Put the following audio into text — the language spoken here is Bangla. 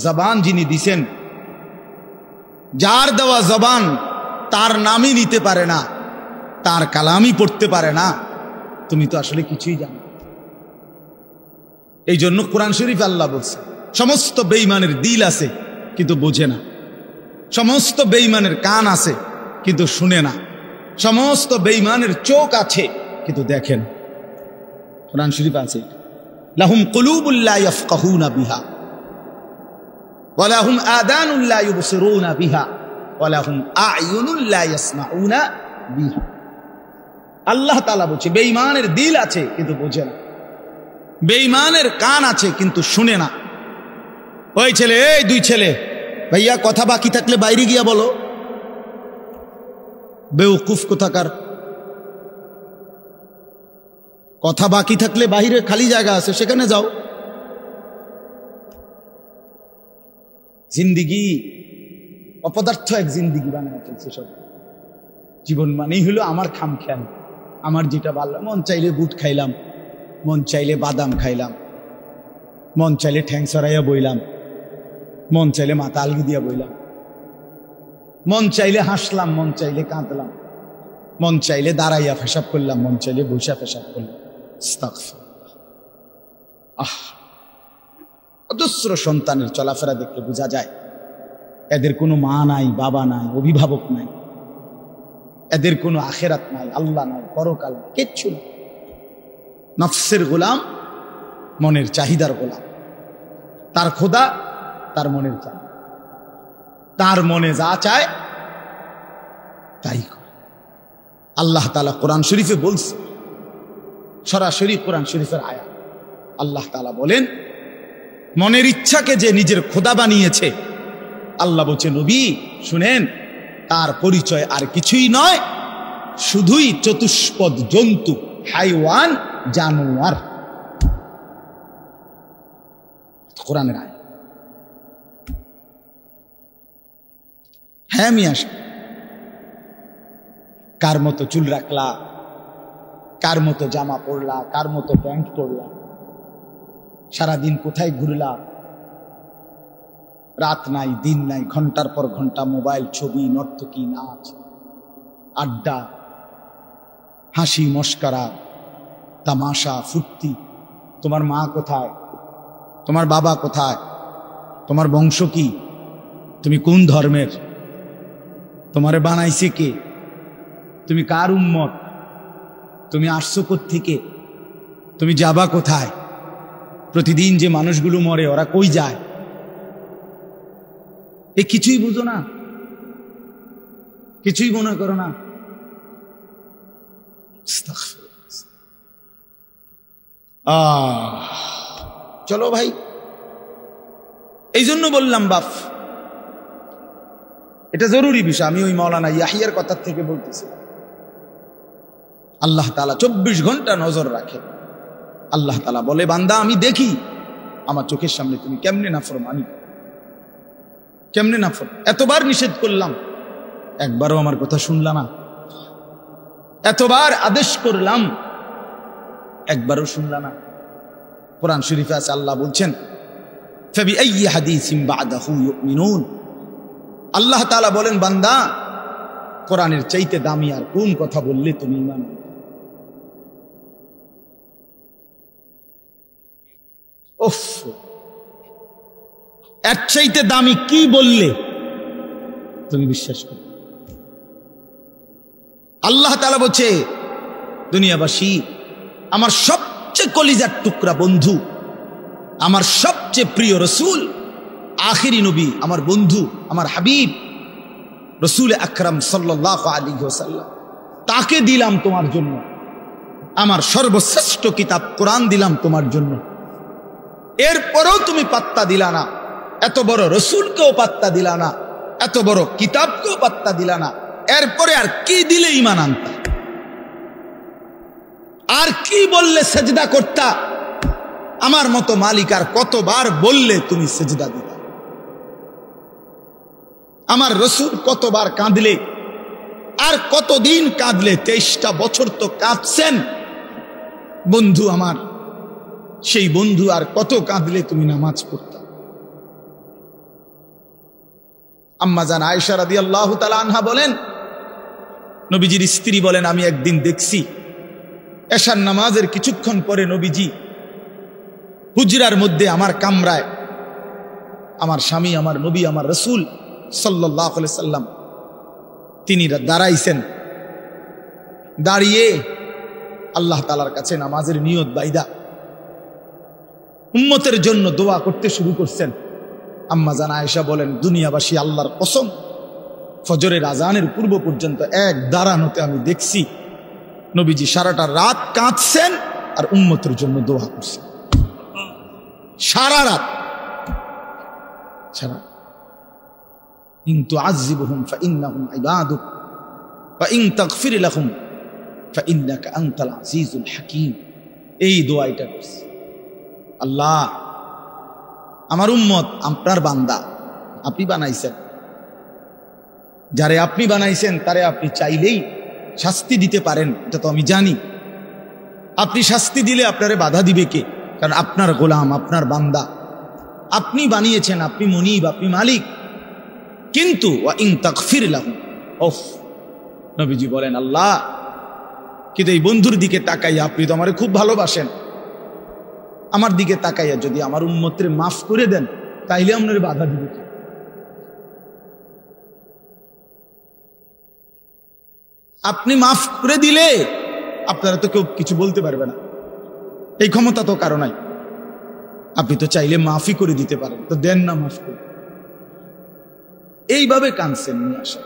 জবান যিনি দিছেন, যার দেওয়া জবান তার নামই নিতে পারে না, তার কালামই পড়তে পারে না, তুমি তো আসলে কিছুই জানো। এই জন্য কোরআন শরীফ আল্লাহ বলছে সমস্ত বেঈমানের দিল আছে কিন্তু বোঝে না, সমস্ত বেঈমানের কান আছে কিন্তু শুনে না, সমস্ত বেঈমানের চোখ আছে কিন্তু দেখেন। কোরআন শরীফ আছে লাহুম কুলুবুল লা ইয়াফকাহুনা বিহা ওয়া লাহুম আযানুল লা ইউবসিরুনা বিহা ওয়া লাহুম আ'য়ুনুল লা ইয়াসমাউনা বিহা। আল্লাহ তাআলা বলছে বেঈমানের দিল আছে কিন্তু বোঝে না, বেঈমানের কান আছে কিন্তু শুনে না। ওই ছেলে, এই দুই ছেলে, ভাইয়া কথা বাকি থাকলে বাইরে গিয়া বলো। বেওকুফ কোথাকার, কথা বাকি থাকলে বাইরে খালি জায়গা আছে সেখানে যাও। জিন্দিগি অপদার্থ এক জিন্দিগি বানায় ফেলছে সব। জীবন মানেই হলো আমার খামখেয়াল, আমার যেটা ভালো, মন চাইলে বুট খাইলাম, মন চাইলে বাদাম খাইলাম, মন চাইলে ঠ্যাং সরাইয়া বইলাম, মন চাইলে মাথা আলগি দিয়া বইলাম, মন চাইলে হাসলাম, মন চাইলে কাঁদলাম, মন চাইলে দাঁড়াইয়া পেশাব করলাম, মন চাইলে বৈশা পেশাব করলাম। অজস্র সন্তানের চলাফেরা দেখলে বোঝা যায় এদের কোনো মা নাই, বাবা নাই, অভিভাবক নাই, এদের কোনো আখেরাত নাই, আল্লাহ নাই, পরকাল নাই, কিচ্ছু নাই। নফসের গোলাম, মনের চাহিদার গোলাম। তার খোদা তার মনের চাহিদা, তার মনে যা চায় তাই করে। আল্লাহ তাআলা কোরআন শরীফে বলছে, সরাসরি কোরআন শরীফের আয়াত, আল্লাহ তাআলা বলেন মনের ইচ্ছাকে যে নিজের খোদা বানিয়েছে, আল্লাহ বলছে নবী শুনেন, তার পরিচয় আর কিছুই নয়, শুধুই চতুষ্পদ জন্তু, হাইওয়ান, জানোয়ার। কোরআনের আয়াত। হ্যাঁ মিয়া, কার মতো চুল রাখলা, কার মতো জামা পরলা, কার মতো প্যান্ট পরলা, সারাদিন কোথায় ঘুরলা, রাত নাই দিন নাই, ঘন্টার পর ঘন্টা মোবাইল, ছবি, নর্তকী, নাচ, আড্ডা, হাসি, মস্করা, তামাশা, ফুর্তি। তোমার মা কোথায়, তোমার বাবা কোথায়, তোমার বংশ কি, তুমি কোন ধর্মের, তোমারে বানাইছে কে, তুমি কার উম্মত, তুমি আসছো কোত্থেকে, তুমি যাবা কোথায়, প্রতিদিন যে মানুষগুলো মরে ওরা কই যায়, এ কিছুই বুঝো না, কিছুই মনে করো না। চলো ভাই, এই জন্য বললাম বাপ, এটা জরুরি বিষয়। আমি ওই মাওলানা ইয়াহিয়ার কথা থেকে বলতেছি। আল্লাহ তাআলা 24 ঘন্টা নজর রাখে। আল্লাহ তাআলা বলে বান্দা আমি দেখি আমার চোখের সামনে তুমি কেমনে নাফরমানি, কেমনে নাফর। এতবার নিষেধ করলাম, একবারও আমার কথা শুনলা না, এতবার আদেশ করলাম, একবারও শুনলা না। কোরআন শরীফে আছে আল্লাহ বলছেন ফাবিআইয়ি হাদিসিন বা'দাহু ইউমিনুন। আল্লাহ তাআলা বলেন বান্দা কোরআনের চাইতে দামি আর কোন কথা বললে তুমি ঈমান আনবে। উফ, এর চাইতে দামি কি বললে তুমি বিশ্বাস করো। আল্লাহ তাআলা বলছে দুনিয়াবাসী, আমার সবচেয়ে কলিজার টুকরা বন্ধু, আমার সবচেয়ে প্রিয় রসুল, আখিরি নবী, আমার বন্ধু, আমার হাবিব রসুল আকরাম সাল্লাল্লাহু আলাইহি ওয়াসাল্লাম, তাকে দিলাম তোমার জন্য। আমার সর্বশ্রেষ্ঠ কিতাব কোরআন দিলাম তোমার জন্য। এরপরেও তুমি পাত্তা দিলা না, এত বড় রসুলকেও পাত্তা দিলা না, এত বড় কিতাবকেও পাত্তা দিলা না। এরপরে আর কি দিলে ঈমান আনতা? আর কি বললে সেজদা করতা? আমার মতো মালিক আর কতবার বললে তুমি সেজদা দিতা? আমার রসুল কতবার কাঁদলে, আর কতদিন কাঁদলে? 23টা বছর তো কাঁদছেন বন্ধু আমার, সেই বন্ধু আর কত কাঁদলে তুমি নামাজ পড়তা? আম্মা জান আয়েশা রাদিয়াল্লাহু তাআলা আনহা বলেন, নবীজির স্ত্রী বলেন, আমি একদিন দেখছি এশার নামাজের কিছুক্ষণ পরে নবীজি হুজরার মধ্যে আমার কামরায় আমার স্বামী, আমার নবী, আমার রাসূল সাল্লাল্লাহু আলাইহি সাল্লাম তিনি দাঁড়াইছেন। দাঁড়িয়ে আল্লাহ তাআলার কাছে নামাজের নিয়ত বাইদা উম্মতের জন্য দোয়া করতে শুরু করছেন। আম্মা জান আয়েশা বলেন, দুনিয়াবাসী আল্লাহর কসম, ফজরের আজানের পূর্ব পর্যন্ত এক দাঁড়ানোতে আমি দেখছি নবীজি সারাটা রাত কাঁদছেন আর উম্মতের জন্য দোয়া করছেন। সারা রাত, সারা। ইন তুআযিবহুম ফাইন্নাহুম ইবাদুক ওয়া ইন তাগফির লাহুম ফাইন্নাকা আনতাল আজিজুল হাকীম। এই দোয়াটা করছে, আল্লাহ আমার উম্মত আপনার বান্দা, আপনি বানাইছেন, যারে আপনি বানাইছেন তারে আপনি চাইলেই শাস্তি দিতে পারেন, এটা তো আমি জানি। আপনি শাস্তি দিলে আপনারে বাধা দিবে কে? কারণ আপনার গোলাম, আপনার বান্দা, আপনি বানিয়েছেন, আপনি মুনিব, আপনি মালিক। কিন্তু ওয়া ইন তাগফির লাহুম, ওফ, নবীজি বলেন, আল্লাহ কিন্তু এই বন্ধুর দিকে তাকাইয়া, আপনি তো আমারে খুব ভালোবাসেন, আমার দিকে তাকাইয়া যদি আমার উম্মতের মাফ করে দেন তাইলে আপনার বাধা দিবে কি? আপনি মাফ করে দিলে আপনারা তো কেউ কিছু বলতে পারবে না, এই ক্ষমতা তো কারো নাই। আপনি তো চাইলে মাফই করে দিতে পারেন, তো দেন না মাফ করে। এইভাবে কাঁদছেন নিয়ে আসা।